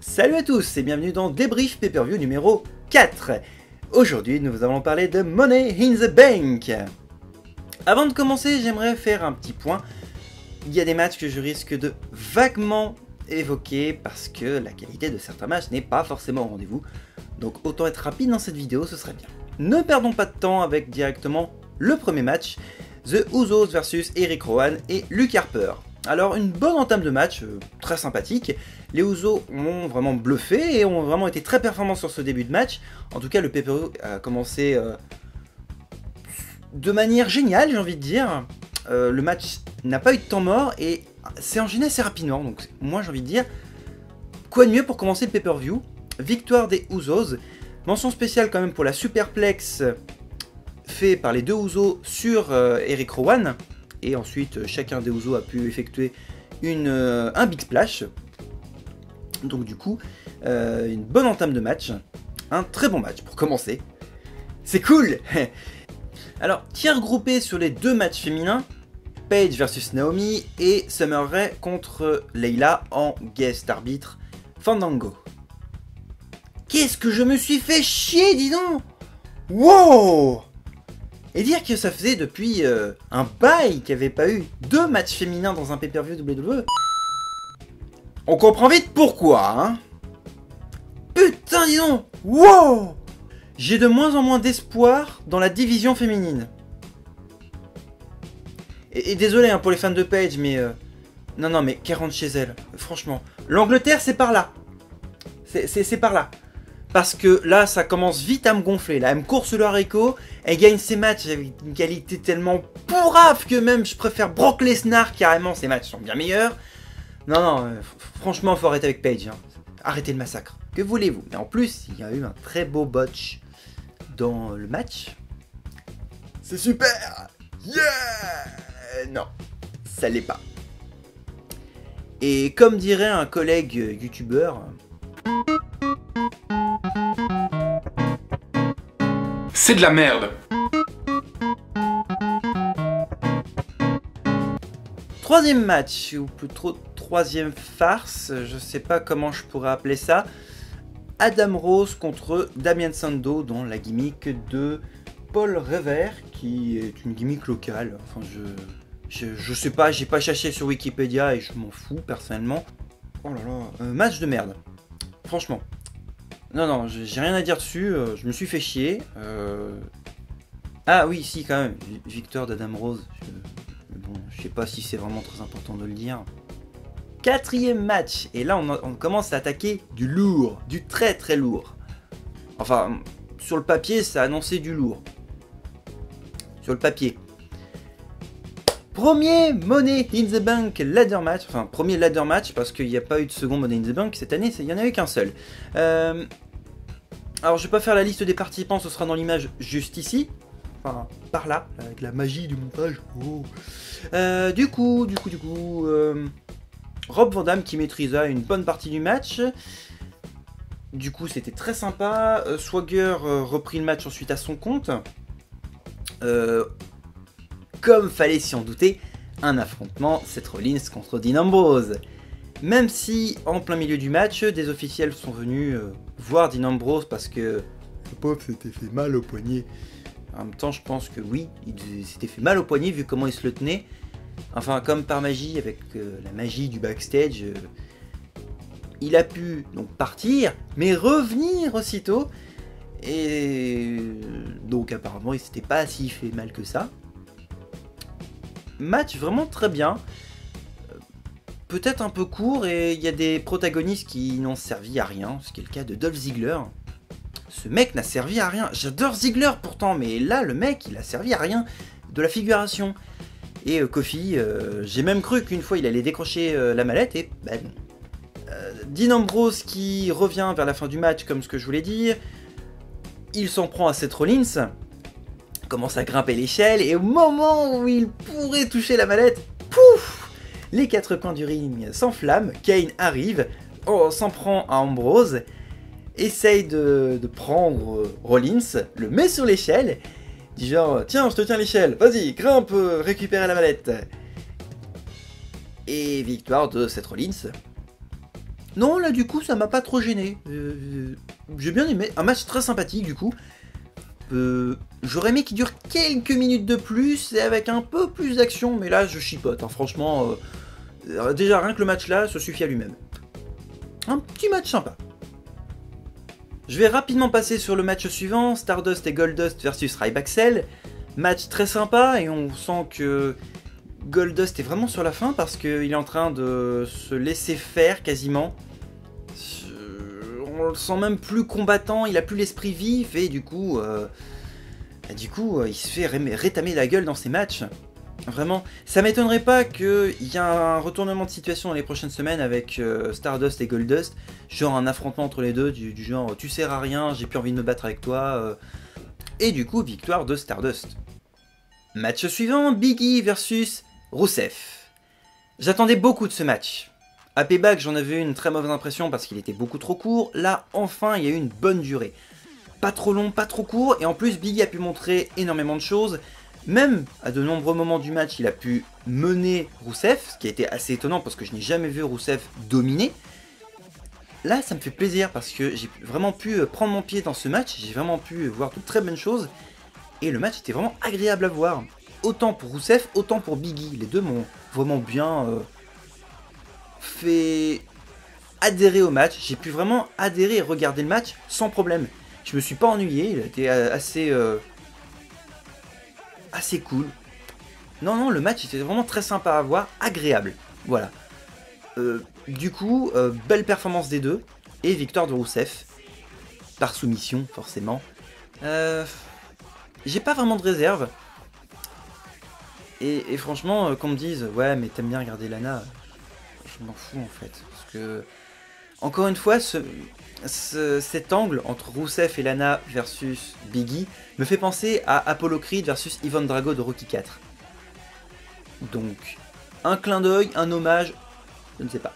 Salut à tous et bienvenue dans Débrief Pay-Per-View numéro 4. Aujourd'hui nous allons parler de Money in the Bank. Avant de commencer, j'aimerais faire un petit point. Il y a des matchs que je risque de vaguement évoquer parce que la qualité de certains matchs n'est pas forcément au rendez-vous. Donc autant être rapide dans cette vidéo, ce serait bien. Ne perdons pas de temps avec directement le premier match, The Usos vs Eric Rowan et Luke Harper. Alors une bonne entame de match, très sympathique. Les Usos ont vraiment bluffé et ont vraiment été très performants sur ce début de match. En tout cas, le pay-per-view a commencé de manière géniale, j'ai envie de dire. Le match n'a pas eu de temps mort et s'est enchaîné assez rapidement. Donc moi j'ai envie de dire, quoi de mieux pour commencer le pay-per-view? Victoire des Usos. Mention spéciale quand même pour la superplex fait par les deux Usos sur Eric Rowan. Et ensuite chacun des Usos a pu effectuer un big splash. Donc du coup, une bonne entame de match. Un très bon match pour commencer. C'est cool. Alors, tiers groupé sur les deux matchs féminins. Paige versus Naomi et Summer Rae contre Layla en guest arbitre Fandango. Qu'est-ce que je me suis fait chier, dis donc. Wow. Et dire que ça faisait depuis un bail qu'il n'y avait pas eu deux matchs féminins dans un pay-per-view WWE. On comprend vite pourquoi, hein. Putain, dis donc. Wow. J'ai de moins en moins d'espoir dans la division féminine. Et désolé hein, pour les fans de Paige, mais... Non, mais qu'elle rentre chez elle, franchement. L'Angleterre, c'est par là. C'est par là. Parce que là, ça commence vite à me gonfler. Là, elle me court sur le haricot. Elle gagne ses matchs avec une qualité tellement pourrave que même je préfère Brock Lesnar carrément. Ses matchs sont bien meilleurs. Non, franchement, faut arrêter avec Paige. Hein. Arrêtez le massacre. Que voulez-vous? Mais en plus, il y a eu un très beau botch dans le match. C'est super! Yeah! Non, ça l'est pas. Et comme dirait un collègue youtubeur... C'est de la merde. Troisième match, ou plutôt troisième farce, je sais pas comment je pourrais appeler ça. Adam Rose contre Damien Sandow dans la gimmick de Paul Revere, qui est une gimmick locale. Enfin, je sais pas, j'ai pas cherché sur Wikipédia et je m'en fous personnellement. Oh là là, match de merde. Franchement. Non, j'ai rien à dire dessus, je me suis fait chier. Ah oui, si, quand même, victoire d'Adam Rose. Bon, je sais pas si c'est vraiment très important de le dire. Quatrième match, et là on commence à attaquer du lourd, du très très lourd. Enfin, sur le papier, ça annonçait du lourd. Sur le papier. Premier Money in the Bank ladder match, enfin premier ladder match parce qu'il n'y a pas eu de second Money in the Bank cette année, il n'y en a eu qu'un seul. Alors je vais pas faire la liste des participants, ce sera dans l'image juste ici. Enfin, par là, avec la magie du montage. Oh. Du coup, Rob Van Dam qui maîtrisa une bonne partie du match. Du coup, c'était très sympa. Swagger reprit le match ensuite à son compte. Comme fallait s'y en douter, un affrontement Seth Rollins contre Dean Ambrose. Même si, en plein milieu du match, des officiels sont venus voir Dean Ambrose parce que le pauvre s'était fait mal au poignet. En même temps, je pense que oui, il s'était fait mal au poignet vu comment il se le tenait. Enfin, comme par magie, avec la magie du backstage, il a pu donc partir, mais revenir aussitôt. Et donc apparemment, il s'était pas si fait mal que ça. Match vraiment très bien. Peut-être un peu court et il y a des protagonistes qui n'ont servi à rien, ce qui est le cas de Dolph Ziggler. Ce mec n'a servi à rien. J'adore Ziggler pourtant, mais là le mec il a servi à rien de la figuration. Et Kofi, j'ai même cru qu'une fois il allait décrocher la mallette et ben non. Dean Ambrose qui revient vers la fin du match comme ce que je voulais dire. Il s'en prend à Seth Rollins. Commence à grimper l'échelle et au moment où il pourrait toucher la mallette, pouf! Les quatre coins du ring s'enflamment, Kane arrive, s'en prend à Ambrose, essaye de prendre Rollins, le met sur l'échelle, dit genre tiens je te tiens l'échelle, vas-y grimpe, récupère la mallette. Et victoire de Seth Rollins. Non, là du coup ça m'a pas trop gêné. J'ai bien aimé, un match très sympathique du coup. J'aurais aimé qu'il dure quelques minutes de plus et avec un peu plus d'action, mais là je chipote, hein. Franchement, déjà rien que le match là se suffit à lui-même. Un petit match sympa. Je vais rapidement passer sur le match suivant, Stardust et Goldust versus Ryback. Match très sympa et on sent que Goldust est vraiment sur la fin parce qu'il est en train de se laisser faire quasiment. On le sent même plus combattant, il a plus l'esprit vif et du coup, il se fait rétamer la gueule dans ses matchs. Vraiment, ça m'étonnerait pas qu'il y ait un retournement de situation dans les prochaines semaines avec Stardust et Goldust, genre un affrontement entre les deux, du genre tu sers à rien, j'ai plus envie de me battre avec toi, et du coup victoire de Stardust. Match suivant, Big E versus Rusev. J'attendais beaucoup de ce match. À Payback, j'en avais eu une très mauvaise impression parce qu'il était beaucoup trop court, là enfin il y a eu une bonne durée. Pas trop long, pas trop court, et en plus Big E a pu montrer énormément de choses. Même à de nombreux moments du match, il a pu mener Rusev, ce qui a été assez étonnant parce que je n'ai jamais vu Rusev dominer. Là, ça me fait plaisir parce que j'ai vraiment pu prendre mon pied dans ce match, j'ai vraiment pu voir de très bonnes choses. Et le match était vraiment agréable à voir. Autant pour Rusev, autant pour Big E. Les deux m'ont vraiment bien fait adhérer au match. J'ai pu vraiment adhérer et regarder le match sans problème. Je me suis pas ennuyé, il a été assez cool. Non, le match était vraiment très sympa à voir, agréable. Voilà. Du coup, belle performance des deux. Et victoire de Rusev. Par soumission, forcément. J'ai pas vraiment de réserve. Et franchement, qu'on me dise, ouais, mais t'aimes bien regarder Lana, je m'en fous en fait. Parce que, encore une fois, cet angle entre Rusev et Lana versus Big E me fait penser à Apollo Creed versus Ivan Drago de Rocky 4. Donc, un clin d'œil, un hommage, je ne sais pas.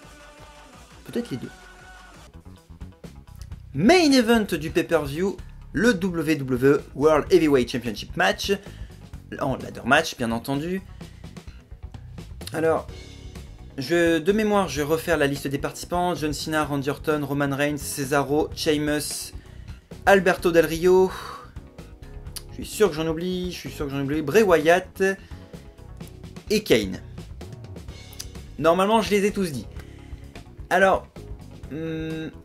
Peut-être les deux. Main event du pay-per-view, le WWE World Heavyweight Championship match, en ladder match bien entendu. Alors, de mémoire, je vais refaire la liste des participants. John Cena, Randy Orton, Roman Reigns, Cesaro, Sheamus, Alberto Del Rio. Je suis sûr que j'en oublie, Bray Wyatt et Kane. Normalement, je les ai tous dit. Alors,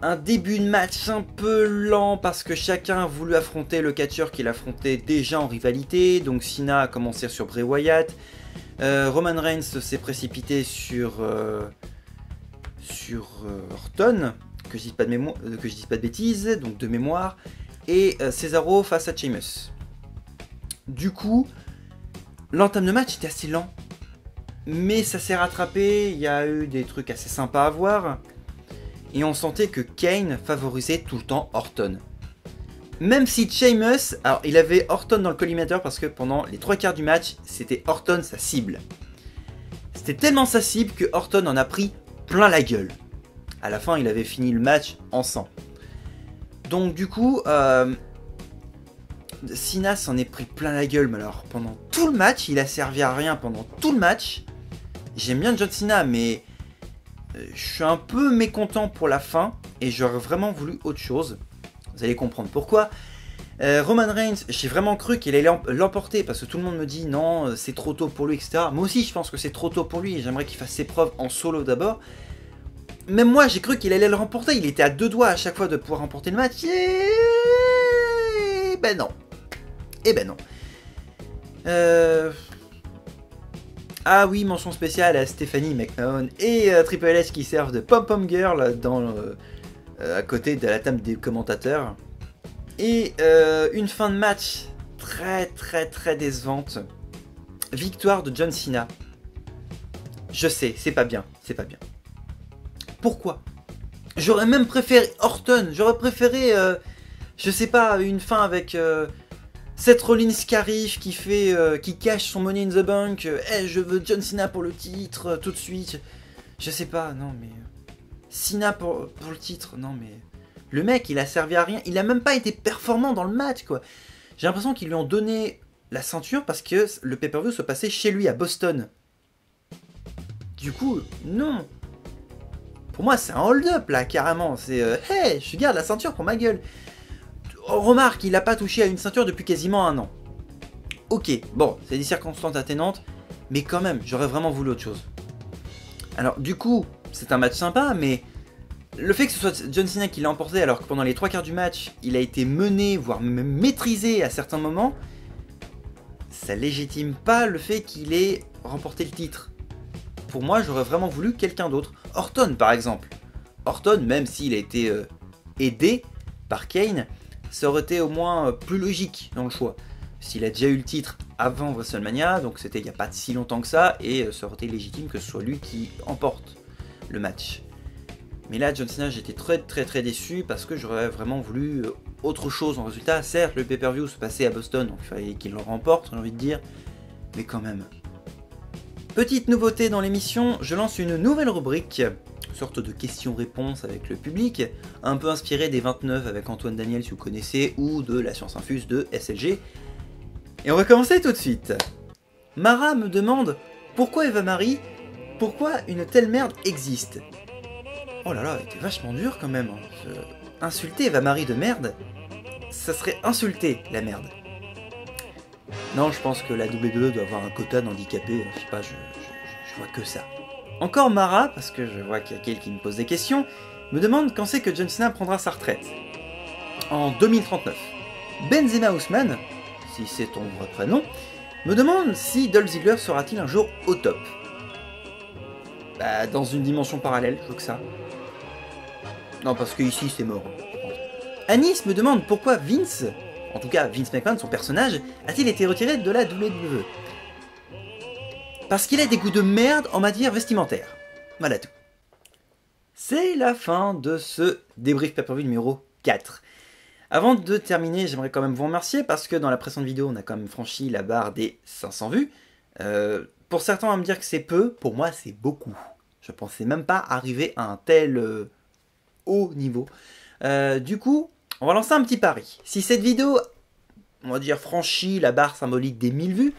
un début de match un peu lent parce que chacun a voulu affronter le catcheur qu'il affrontait déjà en rivalité. Donc Cena a commencé sur Bray Wyatt. Roman Reigns s'est précipité sur Orton, que je dise pas de bêtises, donc de mémoire, et Cesaro face à Sheamus. Du coup, l'entame de match était assez lent, mais ça s'est rattrapé, il y a eu des trucs assez sympas à voir, et on sentait que Kane favorisait tout le temps Orton. Même si Sheamus, alors il avait Orton dans le collimateur parce que pendant les 3/4 du match, c'était Orton sa cible. C'était tellement sa cible que Orton en a pris plein la gueule. À la fin, il avait fini le match en sang. Donc du coup, Cena s'en est pris plein la gueule, mais alors pendant tout le match, il a servi à rien pendant tout le match. J'aime bien John Cena, mais je suis un peu mécontent pour la fin et j'aurais vraiment voulu autre chose. Vous allez comprendre pourquoi. Roman Reigns, j'ai vraiment cru qu'il allait l'emporter parce que tout le monde me dit non, c'est trop tôt pour lui, etc. Moi aussi, je pense que c'est trop tôt pour lui et j'aimerais qu'il fasse ses preuves en solo d'abord. Même moi, j'ai cru qu'il allait le remporter. Il était à deux doigts à chaque fois de pouvoir remporter le match. Et ben non. Ah oui, mention spéciale à Stephanie McMahon et Triple H qui servent de pom-pom girl à côté de la table des commentateurs. Et une fin de match très décevante. Victoire de John Cena. Je sais, c'est pas bien. Pourquoi? J'aurais même préféré Orton. J'aurais préféré, je sais pas, une fin avec Seth Rollins qui arrive, qui cache son Money in the Bank. Hey, je veux John Cena pour le titre, tout de suite. Je sais pas, non mais... Cena pour le titre, non mais... Le mec, il a servi à rien. Il a même pas été performant dans le match, quoi. J'ai l'impression qu'ils lui ont donné la ceinture parce que le pay-per-view se passait chez lui, à Boston. Du coup, non. Pour moi, c'est un hold-up, là, carrément. C'est hey, je garde la ceinture pour ma gueule. Remarque, il n'a pas touché à une ceinture depuis quasiment 1 an. Ok, bon, c'est des circonstances atténuantes, mais quand même, j'aurais vraiment voulu autre chose. Alors, du coup, c'est un match sympa, mais le fait que ce soit John Cena qui l'a emporté, alors que pendant les 3/4 du match, il a été mené, voire même maîtrisé à certains moments, ça légitime pas le fait qu'il ait remporté le titre. Pour moi, j'aurais vraiment voulu quelqu'un d'autre. Orton, par exemple. Orton, même s'il a été aidé par Kane, ça aurait été au moins plus logique dans le choix. S'il a déjà eu le titre avant WrestleMania, donc c'était il n'y a pas si longtemps que ça, et ça aurait été légitime que ce soit lui qui emporte le match. Mais là, John Cena, j'étais très déçu parce que j'aurais vraiment voulu autre chose en résultat. Certes, le pay-per-view se passait à Boston, donc il fallait qu'il le remporte, j'ai envie de dire, mais quand même. Petite nouveauté dans l'émission, je lance une nouvelle rubrique, une sorte de questions-réponses avec le public, un peu inspiré des 29 avec Antoine Daniel si vous connaissez, ou de la science infuse de SLG. Et on va commencer tout de suite. Mara me demande pourquoi Eva Marie, pourquoi une telle merde existe. Oh là là, il était vachement dur quand même. Insulter Eva Marie de merde, ça serait insulter la merde. Non, je pense que la WWE doit avoir un quota d'handicapés, je sais pas, je vois que ça. Encore Mara, parce que je vois qu'il y a quelqu'un qui me pose des questions, me demande quand c'est que John Cena prendra sa retraite. En 2039. Benzema Ousmane, si c'est ton vrai prénom, me demande si Dolph Ziggler sera-t-il un jour au top. Bah, dans une dimension parallèle, je veux que ça. Non, parce que ici c'est mort. Anis me demande pourquoi Vince, en tout cas Vince McMahon, son personnage, a-t-il été retiré de la WWE. Parce qu'il a des goûts de merde en matière vestimentaire. Voilà tout. C'est la fin de ce débrief pay-per-view numéro 4. Avant de terminer, j'aimerais quand même vous remercier parce que dans la précédente vidéo, on a quand même franchi la barre des 500 vues. Pour certains, on va me dire que c'est peu, pour moi c'est beaucoup. Je pensais même pas arriver à un tel haut niveau. Du coup, on va lancer un petit pari. Si cette vidéo, on va dire, franchit la barre symbolique des 1000 vues,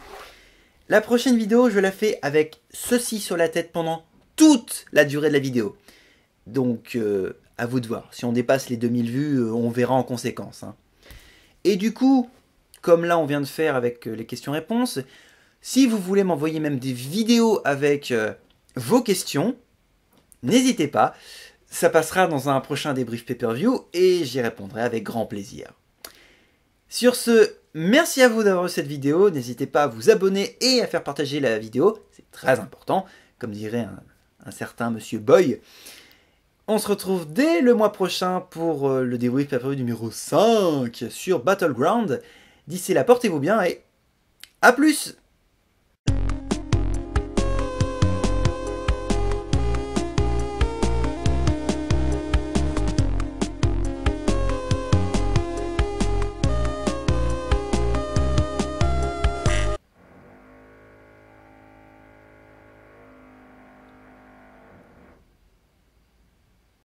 la prochaine vidéo, je la fais avec ceci sur la tête pendant toute la durée de la vidéo. Donc, à vous de voir. Si on dépasse les 2000 vues, on verra en conséquence. Hein. Et du coup, comme là on vient de faire avec les questions-réponses, si vous voulez m'envoyer même des vidéos avec vos questions, n'hésitez pas. Ça passera dans un prochain débrief pay-per-view et j'y répondrai avec grand plaisir. Sur ce, merci à vous d'avoir vu cette vidéo. N'hésitez pas à vous abonner et à faire partager la vidéo. C'est très important, comme dirait un certain Monsieur Boy. On se retrouve dès le mois prochain pour le débrief pay-per-view numéro 5 sur Battleground. D'ici là, portez-vous bien et à plus!